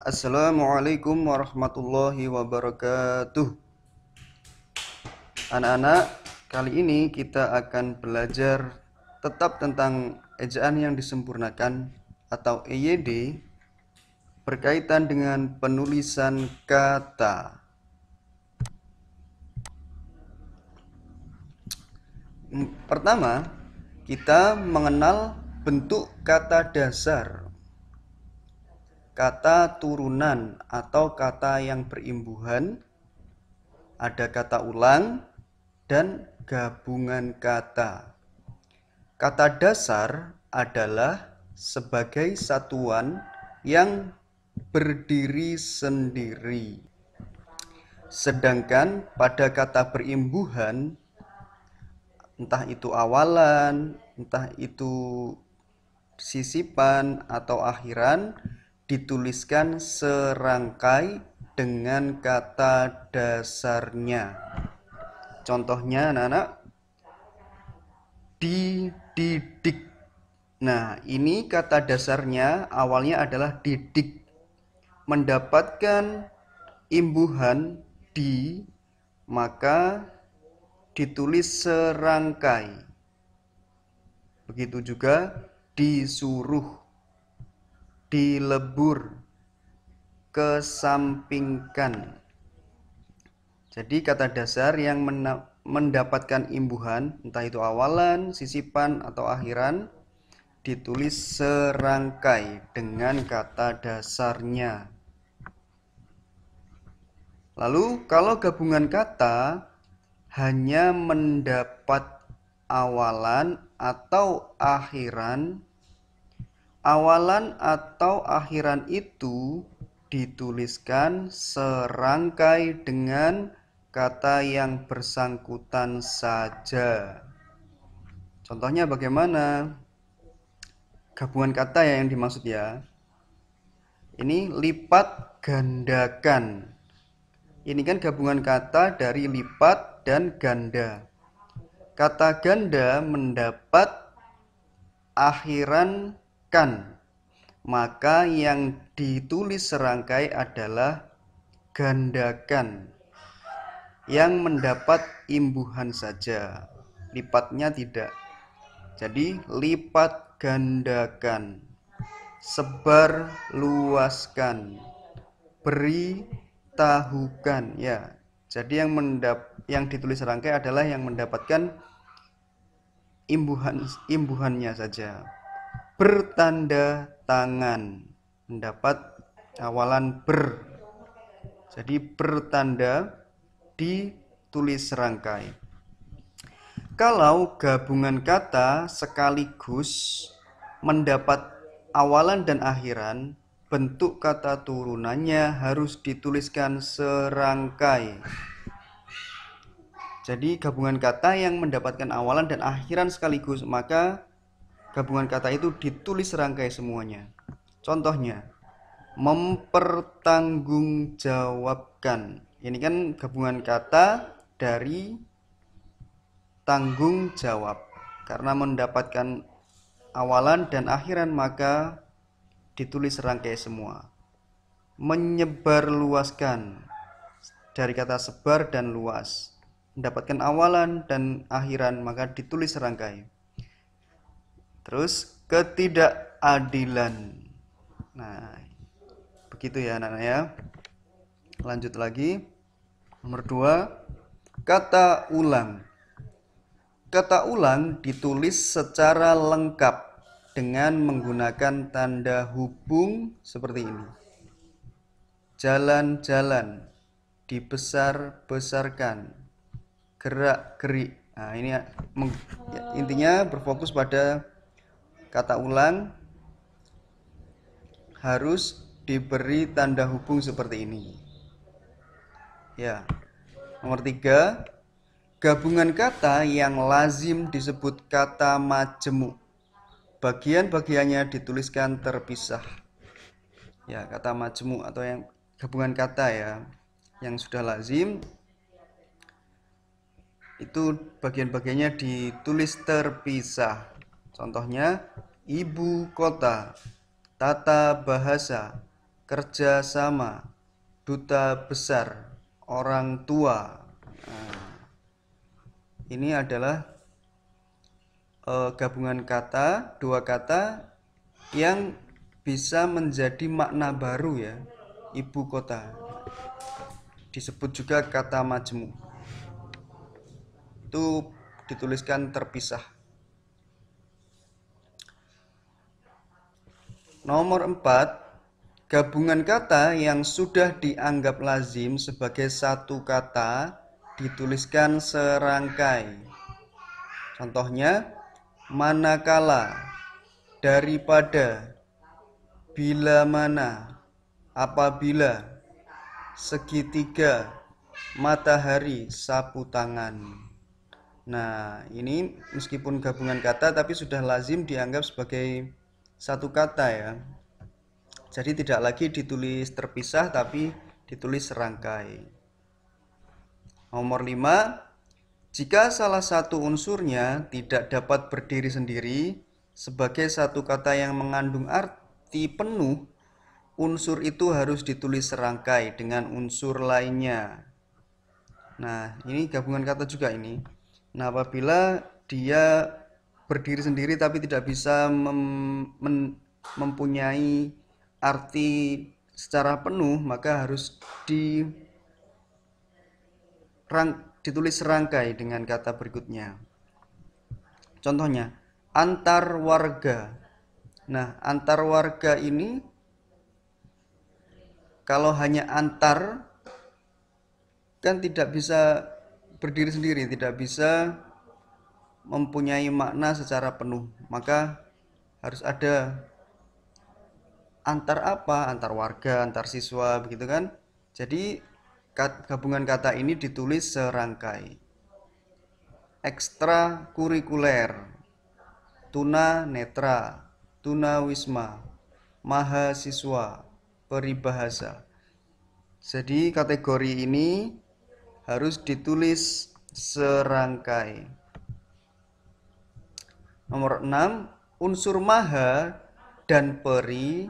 Assalamualaikum warahmatullahi wabarakatuh. Anak-anak, kali ini kita akan belajar tetap tentang ejaan yang disempurnakan atau EYD berkaitan dengan penulisan kata. Pertama, kita mengenal bentuk kata dasar, kata turunan atau kata yang berimbuhan, ada kata ulang dan gabungan kata. Kata dasar adalah sebagai satuan yang berdiri sendiri. Sedangkan pada kata berimbuhan, entah itu awalan, entah itu sisipan atau akhiran, dituliskan serangkai dengan kata dasarnya. Contohnya anak-anak, dididik. Nah, ini kata dasarnya awalnya adalah didik. Mendapatkan imbuhan di, maka ditulis serangkai. Begitu juga disuruh, dilebur, kesampingkan. Jadi kata dasar yang mendapatkan imbuhan, entah itu awalan, sisipan, atau akhiran, ditulis serangkai dengan kata dasarnya. Lalu kalau gabungan kata hanya mendapat awalan atau akhiran, awalan atau akhiran itu dituliskan serangkai dengan kata yang bersangkutan saja. Contohnya bagaimana? Gabungan kata ya yang dimaksud ya. Ini lipat gandakan. Ini kan gabungan kata dari lipat dan ganda. Kata ganda mendapat akhiran kan, maka yang ditulis serangkai adalah gandakan, yang mendapat imbuhan saja, lipatnya tidak. Jadi lipat gandakan, sebar luaskan, beri tahukan ya. Jadi yang ditulis serangkai adalah yang mendapatkan imbuhannya saja. Bertanda tangan, mendapat awalan ber. Jadi bertanda ditulis serangkai. Kalau gabungan kata sekaligus mendapat awalan dan akhiran, bentuk kata turunannya harus dituliskan serangkai. Jadi gabungan kata yang mendapatkan awalan dan akhiran sekaligus, maka gabungan kata itu ditulis serangkai semuanya. Contohnya, mempertanggungjawabkan. Ini kan gabungan kata dari tanggung jawab. Karena mendapatkan awalan dan akhiran, maka ditulis serangkai semua. Menyebarluaskan, dari kata sebar dan luas, mendapatkan awalan dan akhiran, maka ditulis serangkai. Terus ketidakadilan. Nah, begitu ya anak-anak ya. Lanjut lagi. Nomor 2, kata ulang. Kata ulang ditulis secara lengkap dengan menggunakan tanda hubung seperti ini. Jalan-jalan, dibesar-besarkan, gerak-gerik. Nah, ini intinya berfokus pada kata ulang harus diberi tanda hubung seperti ini. Ya. Nomor 3, gabungan kata yang lazim disebut kata majemuk. Bagian-bagiannya dituliskan terpisah. Ya, kata majemuk atau yang gabungan kata ya, yang sudah lazim itu bagian-bagiannya ditulis terpisah. Contohnya ibu kota, tata bahasa, kerjasama, duta besar, orang tua. Nah, ini adalah gabungan kata, dua kata yang bisa menjadi makna baru ya. Ibu kota disebut juga kata majmu. Itu dituliskan terpisah. Nomor 4, gabungan kata yang sudah dianggap lazim sebagai satu kata dituliskan serangkai. Contohnya, manakala, daripada, bila mana, apabila, segitiga, matahari, sapu tangan. Nah, ini meskipun gabungan kata tapi sudah lazim dianggap sebagai satu kata ya. Jadi tidak lagi ditulis terpisah tapi ditulis serangkai. Nomor 5, jika salah satu unsurnya tidak dapat berdiri sendiri sebagai satu kata yang mengandung arti penuh, unsur itu harus ditulis serangkai dengan unsur lainnya. Nah, ini gabungan kata juga ini. Nah, apabila dia berdiri sendiri tapi tidak bisa mempunyai arti secara penuh, maka harus ditulis serangkai dengan kata berikutnya. Contohnya, antar warga. Nah, antar warga ini kalau hanya antar kan tidak bisa berdiri sendiri, tidak bisa mempunyai makna secara penuh. Maka harus ada antar apa? Antar warga, antar siswa, begitu kan? Jadi gabungan kata ini ditulis serangkai. Ekstrakurikuler, tuna netra, tuna wisma, mahasiswa, peribahasa. Jadi kategori ini harus ditulis serangkai. Nomor 6, unsur maha dan peri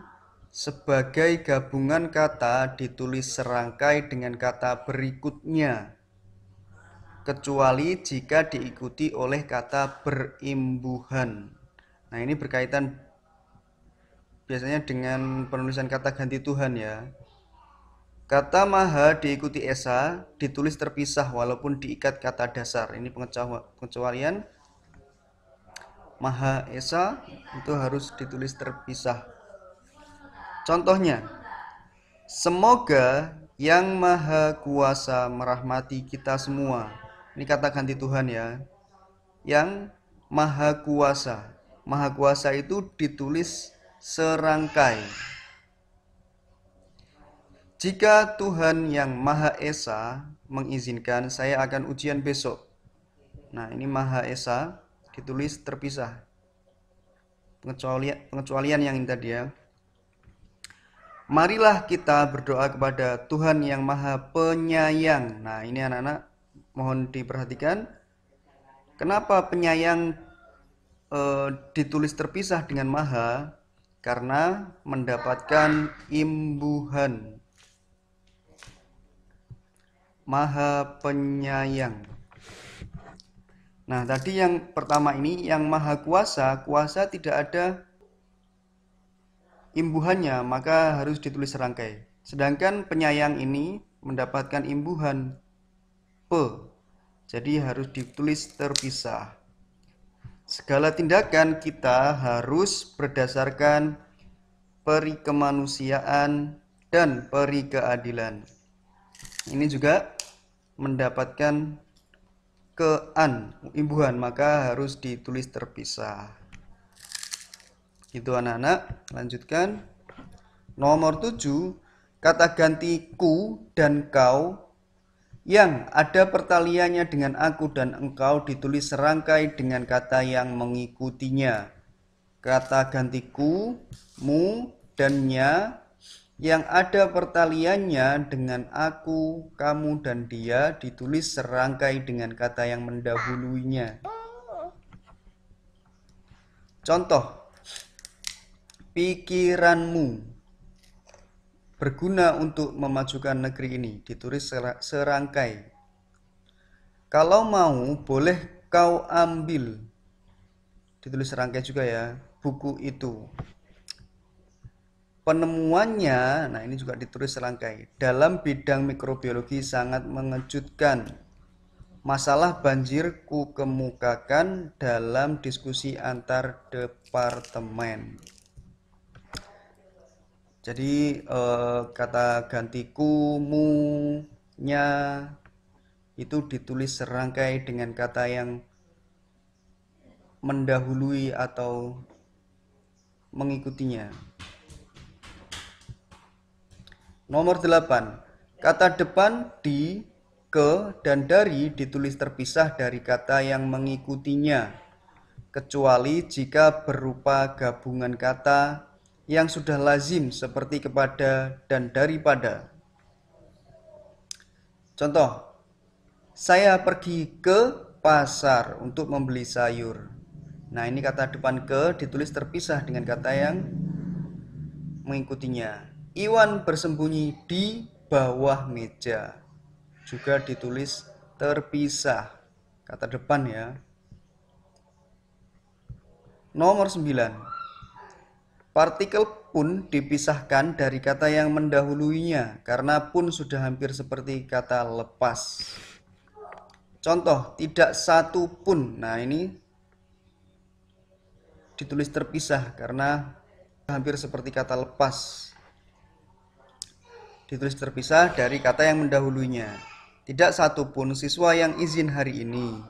sebagai gabungan kata ditulis serangkai dengan kata berikutnya, kecuali jika diikuti oleh kata berimbuhan. Nah, ini berkaitan biasanya dengan penulisan kata ganti Tuhan ya. Kata maha diikuti esa ditulis terpisah walaupun diikat kata dasar. Ini pengecualian. Maha esa itu harus ditulis terpisah. Contohnya, semoga yang maha kuasa merahmati kita semua. Ini kata ganti Tuhan ya. Yang maha kuasa. Maha kuasa itu ditulis serangkai. Jika Tuhan yang Maha Esa mengizinkan, saya akan ujian besok. Nah, ini Maha Esa ditulis terpisah. Pengecualian yang ini tadi ya. Marilah kita berdoa kepada Tuhan yang Maha Penyayang. Nah, ini anak-anak mohon diperhatikan. Kenapa penyayang ditulis terpisah dengan Maha? Karena mendapatkan imbuhan. Maha Penyayang. Nah, tadi yang pertama ini yang Maha Kuasa, kuasa tidak ada imbuhannya, maka harus ditulis serangkai. Sedangkan penyayang ini mendapatkan imbuhan pe, jadi harus ditulis terpisah. Segala tindakan kita harus berdasarkan peri kemanusiaan dan peri keadilan. Ini juga mendapatkan imbuhan, maka harus ditulis terpisah. Itu anak-anak, lanjutkan. Nomor 7, kata ganti ku dan kau yang ada pertaliannya dengan aku dan engkau ditulis serangkai dengan kata yang mengikutinya. Kata ganti ku, mu, dan nya yang ada pertaliannya dengan aku, kamu, dan dia ditulis serangkai dengan kata yang mendahuluinya. Contoh, pikiranmu, berguna untuk memajukan negeri ini. Ditulis serangkai. Kalau mau, boleh kau ambil. Ditulis serangkai juga ya, buku itu. Penemuannya, nah ini juga ditulis serangkai. Dalam bidang mikrobiologi sangat mengejutkan. Masalah banjir ku kemukakan dalam diskusi antar departemen. Jadi kata ganti mu, nya itu ditulis serangkai dengan kata yang mendahului atau mengikutinya. Nomor 8. Kata depan di, ke, dan dari ditulis terpisah dari kata yang mengikutinya, kecuali jika berupa gabungan kata yang sudah lazim seperti kepada dan daripada. Contoh, saya pergi ke pasar untuk membeli sayur. Nah, ini kata depan ke ditulis terpisah dengan kata yang mengikutinya. Iwan bersembunyi di bawah meja. Juga ditulis terpisah. Kata depan ya. Nomor 9. Partikel pun dipisahkan dari kata yang mendahuluinya karena pun sudah hampir seperti kata lepas. Contoh, tidak satu pun. Nah, ini ditulis terpisah karena hampir seperti kata lepas. Ditulis terpisah dari kata yang mendahulunya. Tidak satu pun siswa yang izin hari ini.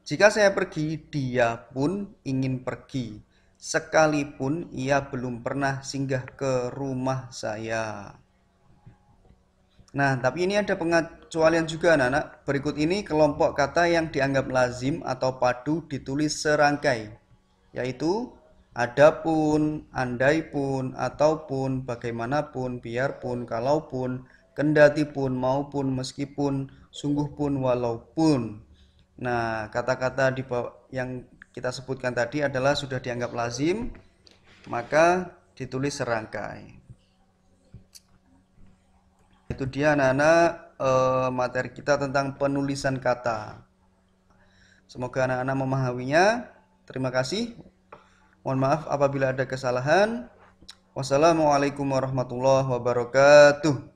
Jika saya pergi, dia pun ingin pergi. Sekalipun ia belum pernah singgah ke rumah saya. Nah, tapi ini ada pengecualian juga anak-anak. Berikut ini kelompok kata yang dianggap lazim atau padu ditulis serangkai, yaitu adapun, andaipun, ataupun, bagaimanapun, biarpun, kalaupun, kendatipun, maupun, meskipun, sungguhpun, walaupun. Nah, kata-kata yang kita sebutkan tadi adalah sudah dianggap lazim, maka ditulis serangkai. Itu dia anak-anak materi kita tentang penulisan kata. Semoga anak-anak memahaminya. Terima kasih. Mohon maaf apabila ada kesalahan. Wassalamualaikum warahmatullahi wabarakatuh.